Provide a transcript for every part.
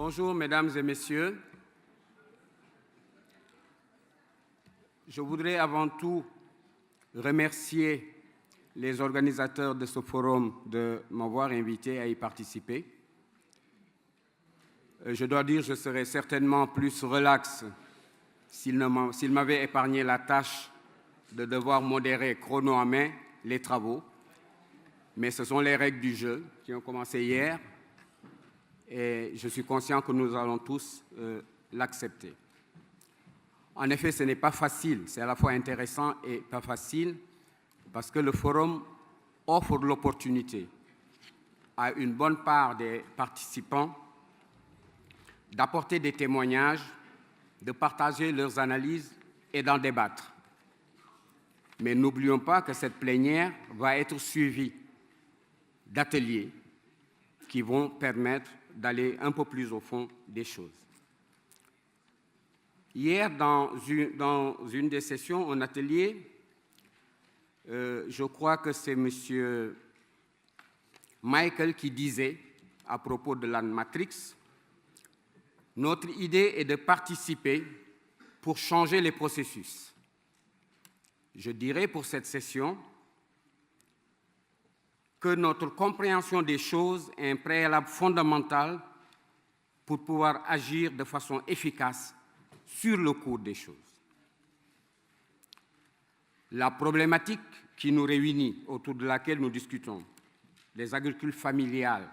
Bonjour, mesdames et messieurs. Je voudrais avant tout remercier les organisateurs de ce forum de m'avoir invité à y participer. Je dois dire que je serais certainement plus relax s'il m'avait épargné la tâche de devoir modérer chrono en main les travaux. Mais ce sont les règles du jeu qui ont commencé hier et je suis conscient que nous allons tous l'accepter. En effet, ce n'est pas facile, c'est à la fois intéressant et pas facile parce que le forum offre l'opportunité à une bonne part des participants d'apporter des témoignages, de partager leurs analyses et d'en débattre. Mais n'oublions pas que cette plénière va être suivie d'ateliers qui vont permettre d'aller un peu plus au fond des choses. Hier, dans une des sessions, un atelier, je crois que c'est M. Michael qui disait, à propos de la Matrix, notre idée est de participer pour changer les processus. Je dirais pour cette session que notre compréhension des choses est un préalable fondamental pour pouvoir agir de façon efficace sur le cours des choses. La problématique qui nous réunit, autour de laquelle nous discutons, les agricultures familiales,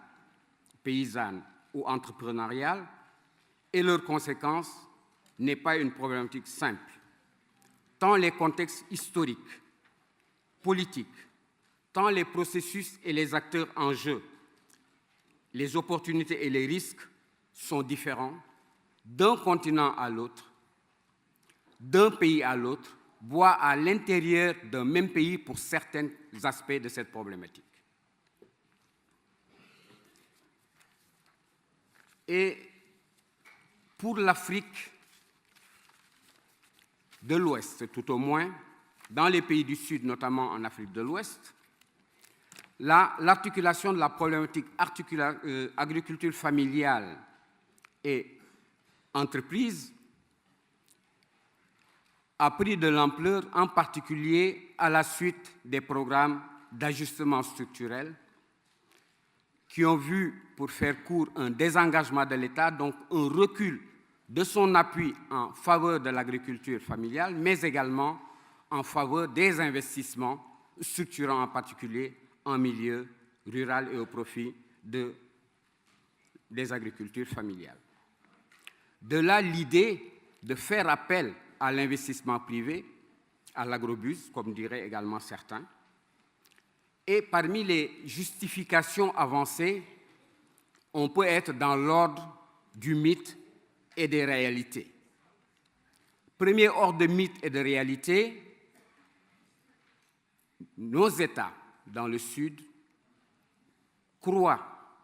paysannes ou entrepreneuriales, et leurs conséquences, n'est pas une problématique simple, tant les contextes historiques, politiques, tant les processus et les acteurs en jeu, les opportunités et les risques sont différents d'un continent à l'autre, d'un pays à l'autre, voire à l'intérieur d'un même pays pour certains aspects de cette problématique. Et pour l'Afrique de l'Ouest, tout au moins, dans les pays du Sud, notamment en Afrique de l'Ouest, l'articulation de la problématique agriculture familiale et entreprise a pris de l'ampleur, en particulier à la suite des programmes d'ajustement structurel qui ont vu, pour faire court, un désengagement de l'État, donc un recul de son appui en faveur de l'agriculture familiale, mais également en faveur des investissements structurants, en particulier en milieu rural et au profit des agricultures familiales. De là, l'idée de faire appel à l'investissement privé, à l'agrobus, comme diraient également certains. Et parmi les justifications avancées, on peut être dans l'ordre du mythe et des réalités. Premier ordre de mythe et de réalité, nos États dans le Sud croient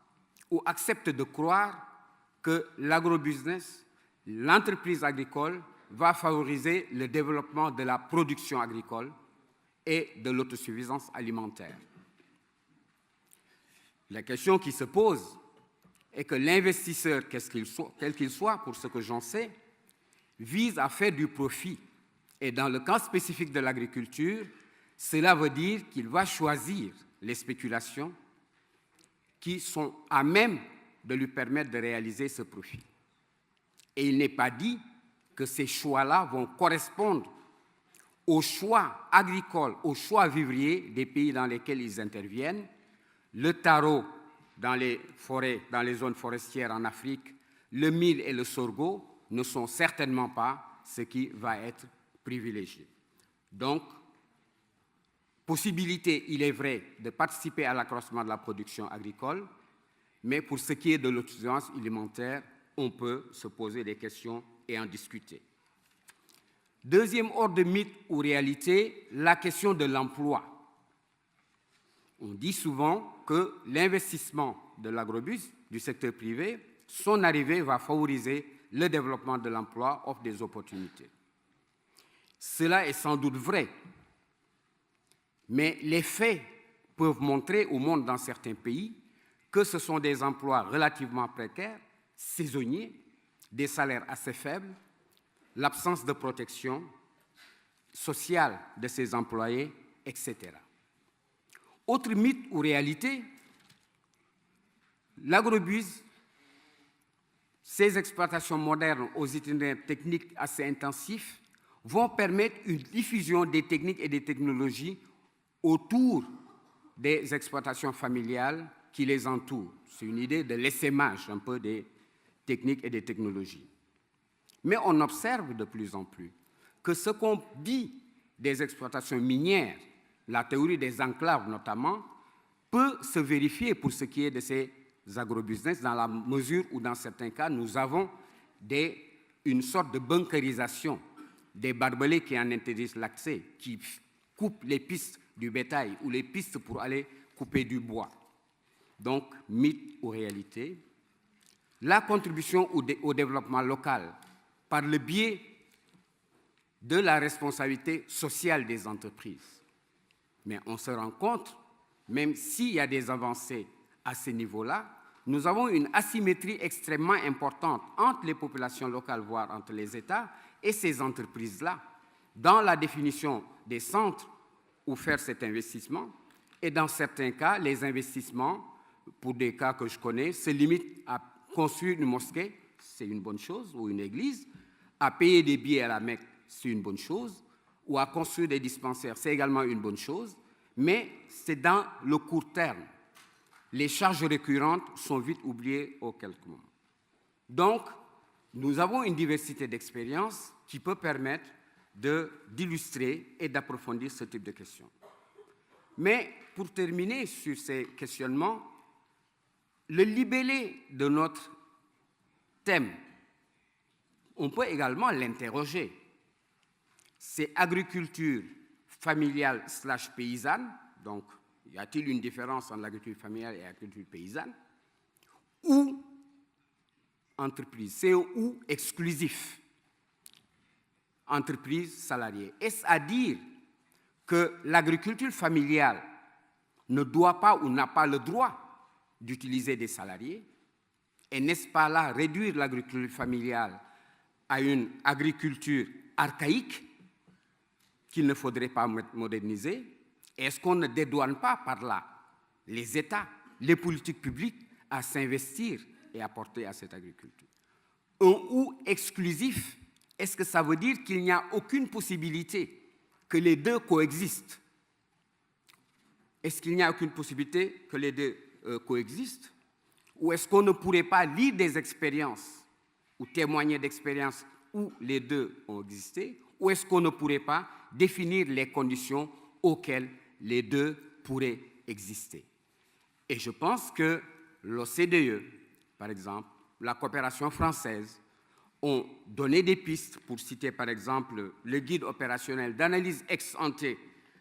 ou acceptent de croire que l'agrobusiness, l'entreprise agricole, va favoriser le développement de la production agricole et de l'autosuffisance alimentaire. La question qui se pose est que l'investisseur, quel qu'il soit, pour ce que j'en sais, vise à faire du profit. Et dans le cas spécifique de l'agriculture, cela veut dire qu'il va choisir les spéculations qui sont à même de lui permettre de réaliser ce profit. Et il n'est pas dit que ces choix-là vont correspondre aux choix agricoles, aux choix vivriers des pays dans lesquels ils interviennent. Le taro dans les forêts, dans les zones forestières en Afrique, le mil et le sorgho ne sont certainement pas ce qui va être privilégié. Donc, possibilité, il est vrai, de participer à l'accroissement de la production agricole, mais pour ce qui est de l'autosuffisance alimentaire, on peut se poser des questions et en discuter. Deuxième ordre de mythe ou réalité, la question de l'emploi. On dit souvent que l'investissement de l'agrobus, du secteur privé, son arrivée va favoriser le développement de l'emploi, offre des opportunités. Cela est sans doute vrai, mais les faits peuvent montrer au monde dans certains pays que ce sont des emplois relativement précaires, saisonniers, des salaires assez faibles, l'absence de protection sociale de ses employés, etc. Autre mythe ou réalité, l'agrobuse, ces exploitations modernes aux itinéraires techniques assez intensifs, vont permettre une diffusion des techniques et des technologies autour des exploitations familiales qui les entourent. C'est une idée de l'essaimage un peu des techniques et des technologies. Mais on observe de plus en plus que ce qu'on dit des exploitations minières, la théorie des enclaves notamment, peut se vérifier pour ce qui est de ces agrobusiness, dans la mesure où, dans certains cas, nous avons une sorte de bunkerisation des barbelés qui en interdisent l'accès, qui coupent les pistes du bétail ou les pistes pour aller couper du bois. Donc, mythe ou réalité. La contribution au développement local par le biais de la responsabilité sociale des entreprises. Mais on se rend compte, même s'il y a des avancées à ce niveau-là, nous avons une asymétrie extrêmement importante entre les populations locales, voire entre les États, et ces entreprises-là, dans la définition des centres où faire cet investissement. Et dans certains cas, les investissements, pour des cas que je connais, se limitent à construire une mosquée, c'est une bonne chose, ou une église, à payer des billets à la Mecque, c'est une bonne chose, ou à construire des dispensaires, c'est également une bonne chose, mais c'est dans le court terme. Les charges récurrentes sont vite oubliées au quelques moments. Donc, nous avons une diversité d'expériences qui peut permettre d'illustrer et d'approfondir ce type de questions. Mais pour terminer sur ces questionnements, le libellé de notre thème, on peut également l'interroger. C'est agriculture familiale / paysanne, donc y a-t-il une différence entre l'agriculture familiale et l'agriculture paysanne, ou entreprise, c'est un ou exclusif, entreprise salariée. Est-ce à dire que l'agriculture familiale ne doit pas ou n'a pas le droit d'utiliser des salariés? Et n'est-ce pas là réduire l'agriculture familiale à une agriculture archaïque qu'il ne faudrait pas moderniser? Est-ce qu'on ne dédouane pas par là les États, les politiques publiques à s'investir et apporter à cette agriculture? Un ou exclusif, est-ce que ça veut dire qu'il n'y a aucune possibilité que les deux coexistent? Est-ce qu'il n'y a aucune possibilité que les deux coexistent? Ou est-ce qu'on ne pourrait pas lire des expériences ou témoigner d'expériences où les deux ont existé? Ou est-ce qu'on ne pourrait pas définir les conditions auxquelles les deux pourraient exister? Et je pense que l'OCDE, par exemple, la coopération française, ont donné des pistes, pour citer par exemple le guide opérationnel d'analyse ex-ante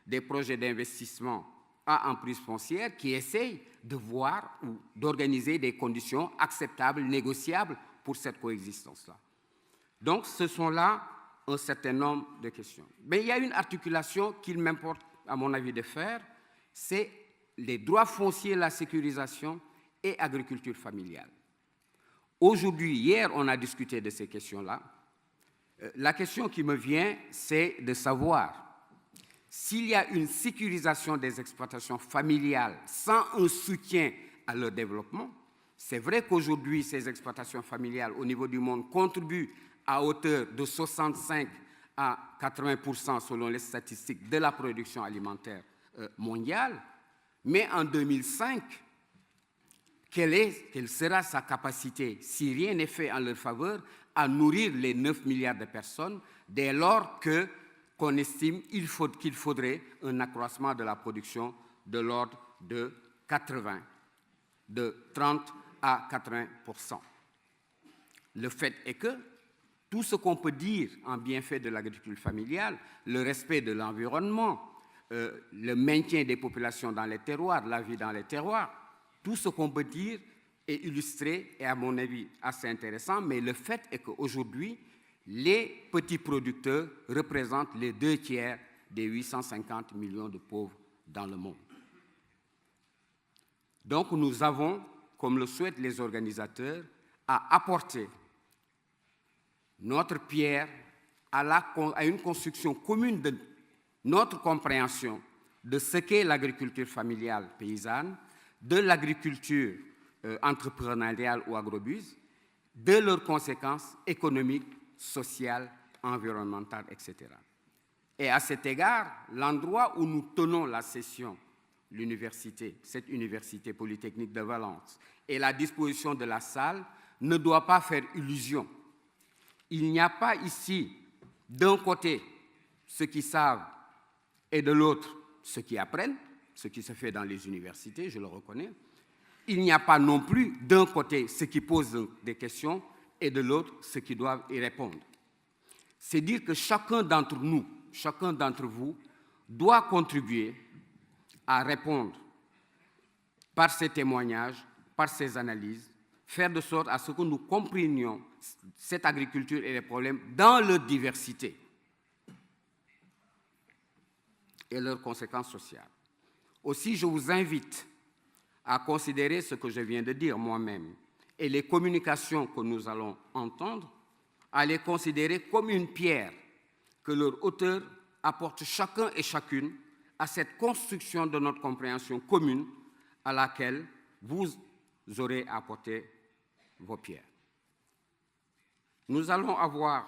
des projets d'investissement à emprise foncière, qui essaye de voir ou d'organiser des conditions acceptables, négociables pour cette coexistence-là. Donc, ce sont là un certain nombre de questions. Mais il y a une articulation qu'il m'importe, à mon avis, de faire, c'est les droits fonciers, la sécurisation et agriculture familiale. Aujourd'hui, hier, on a discuté de ces questions-là. La question qui me vient, c'est de savoir s'il y a une sécurisation des exploitations familiales sans un soutien à leur développement. C'est vrai qu'aujourd'hui, ces exploitations familiales au niveau du monde contribuent à hauteur de 65 à 80% selon les statistiques de la production alimentaire mondiale, mais en 2005, quelle sera sa capacité, si rien n'est fait en leur faveur, à nourrir les 9 milliards de personnes, dès lors qu'on estime qu'il faudrait un accroissement de la production de l'ordre de 30 à 80%. Le fait est que tout ce qu'on peut dire en bienfait de l'agriculture familiale, le respect de l'environnement, le maintien des populations dans les terroirs, la vie dans les terroirs, tout ce qu'on peut dire est illustré et à mon avis assez intéressant, mais le fait est qu'aujourd'hui, les petits producteurs représentent les 2/3 des 850 millions de pauvres dans le monde. Donc nous avons, comme le souhaitent les organisateurs, à apporter notre pierre à une construction commune de notre compréhension de ce qu'est l'agriculture familiale paysanne, de l'agriculture entrepreneuriale ou agrobuse, de leurs conséquences économiques, sociales, environnementales, etc. Et à cet égard, l'endroit où nous tenons la session, l'université, cette université polytechnique de Valence, et la disposition de la salle ne doit pas faire illusion. Il n'y a pas ici, d'un côté, ceux qui savent et de l'autre, ceux qui apprennent, ce qui se fait dans les universités, je le reconnais. Il n'y a pas non plus, d'un côté, ceux qui posent des questions et de l'autre, ceux qui doivent y répondre. C'est dire que chacun d'entre nous, chacun d'entre vous, doit contribuer à répondre par ses témoignages, par ses analyses, faire de sorte à ce que nous comprenions cette agriculture et les problèmes dans leur diversité et leurs conséquences sociales. Aussi, je vous invite à considérer ce que je viens de dire moi-même et les communications que nous allons entendre, à les considérer comme une pierre que leurs auteurs apportent chacun et chacune à cette construction de notre compréhension commune à laquelle vous aurez apporté vos pierres. Nous allons avoir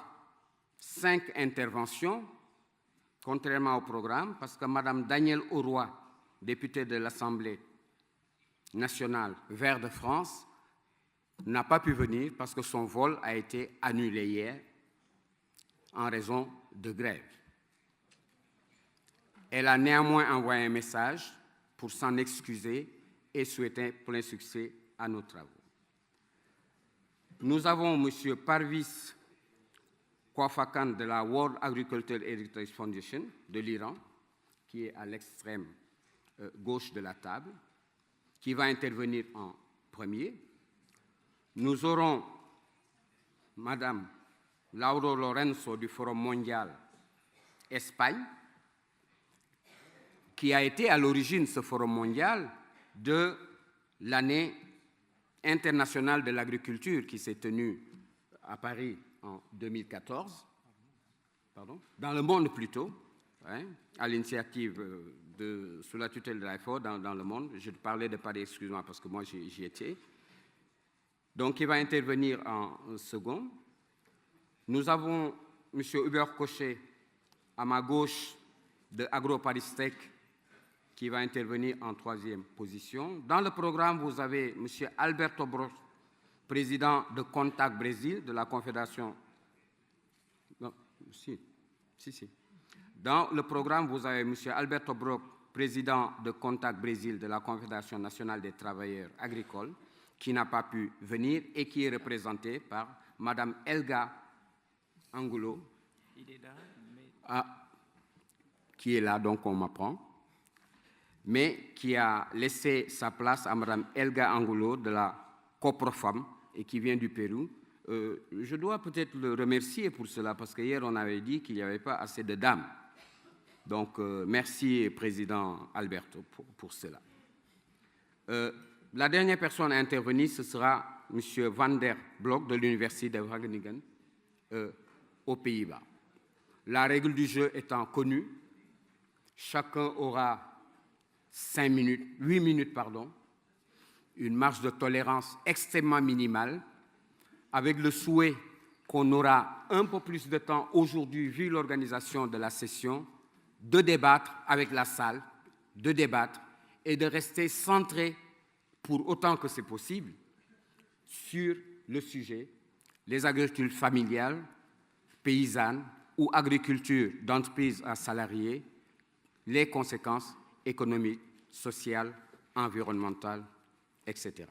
5 interventions, contrairement au programme, parce que Mme Danielle Auroy, députée de l'Assemblée nationale Vert de France, n'a pas pu venir parce que son vol a été annulé hier en raison de grève. Elle a néanmoins envoyé un message pour s'en excuser et souhaiter plein succès à nos travaux. Nous avons M. Parvis Kouafakan de la World Agricultural Heritage Foundation de l'Iran, qui est à l'extrême gauche de la table, qui va intervenir en premier. Nous aurons Mme Laura Lorenzo du Forum mondial Espagne, qui a été à l'origine, ce Forum mondial, de l'année internationale de l'agriculture qui s'est tenue à Paris en 2014, dans le monde plutôt, hein, à l'initiative sous la tutelle de l'AFO dans le monde. Je parlais de Paris, excuse-moi, parce que moi j'y étais. Donc il va intervenir en second. Nous avons M. Hubert Cochet à ma gauche de AgroParisTech, qui va intervenir en troisième position. Dans le programme, vous avez M. Alberto Brock, président de Contact Brésil, de la Confédération... Non, si. Dans le programme, vous avez M. Alberto Brock, président de Contact Brésil, de la Confédération nationale des travailleurs agricoles, qui n'a pas pu venir et qui est représenté par Mme Elga Angulo, qui est là, donc on m'apprend, mais qui a laissé sa place à Mme Elga Angulo de la Coprofam et qui vient du Pérou. Je dois peut-être le remercier pour cela, parce qu'hier, on avait dit qu'il n'y avait pas assez de dames. Donc, merci, Président Alberto, pour cela. La dernière personne à intervenir, ce sera M. Van der Blok de l'Université de Wageningen aux Pays-Bas. La règle du jeu étant connue, chacun aura 8 minutes, une marge de tolérance extrêmement minimale, avec le souhait qu'on aura un peu plus de temps aujourd'hui, vu l'organisation de la session, de débattre avec la salle, de débattre et de rester centré, pour autant que c'est possible, sur le sujet, les agricultures familiales, paysannes ou agriculture d'entreprise à salariés, les conséquences économiques, sociales, environnementales, etc.